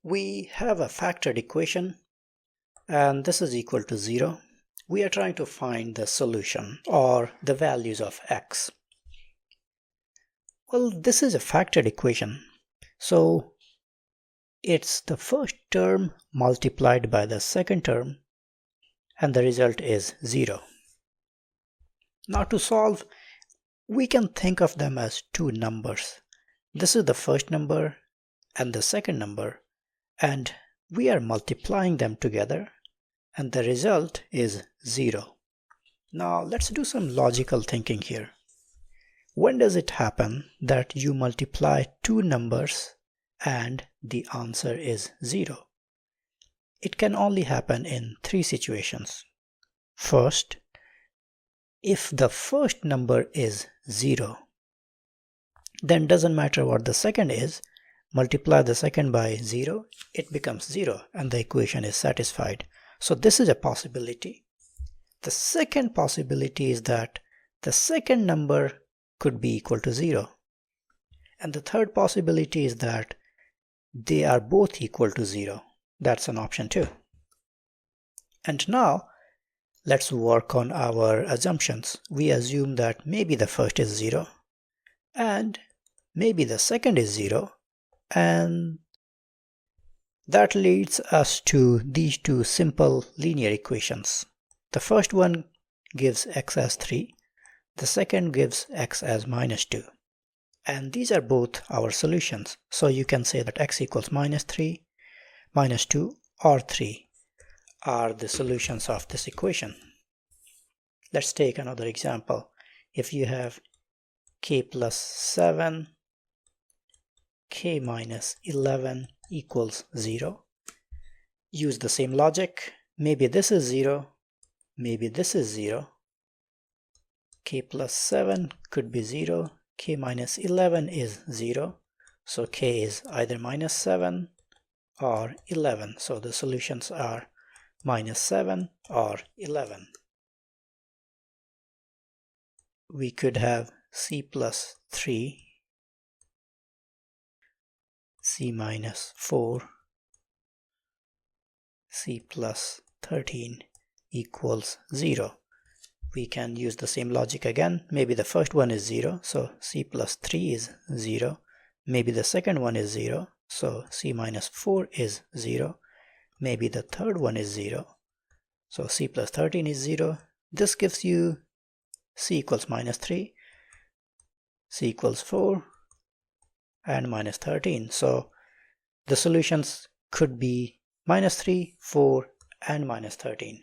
We have a factored equation and this is equal to 0. We are trying to find the solution or the values of x. Well, this is a factored equation, so it's the first term multiplied by the second term and the result is 0. Now to solve, we can think of them as two numbers. This is the first number and the second number, and we are multiplying them together and the result is 0. Now let's do some logical thinking here. When does it happen that you multiply two numbers and the answer is 0? It can only happen in three situations. First, if the first number is 0, then doesn't matter what the second is, multiply the second by 0, it becomes 0 and the equation is satisfied. So this is a possibility. The second possibility is that the second number could be equal to 0. And the third possibility is that they are both equal to 0. That's an option too. And now let's work on our assumptions. We assume that maybe the first is 0 and maybe the second is 0, and that leads us to these two simple linear equations. The first one gives x as 3, the second gives x as -2. And these are both our solutions. So you can say that x equals -3, -2 or 3 are the solutions of this equation. Let's take another example. If you have k plus 7, k minus 11 equals 0. Use the same logic. Maybe this is 0, maybe this is 0. K plus 7 could be 0, k minus 11 is 0. So k is either -7 or 11. So the solutions are -7 or 11. We could have c plus 3, c minus 4, c plus 13 equals 0. We can use the same logic again. Maybe the first one is 0, so c plus 3 is 0. Maybe the second one is 0, so c minus 4 is 0. Maybe the third one is 0, so c plus 13 is 0. This gives you c equals -3, c equals 4, and -13. So the solutions could be -3, 4, and -13.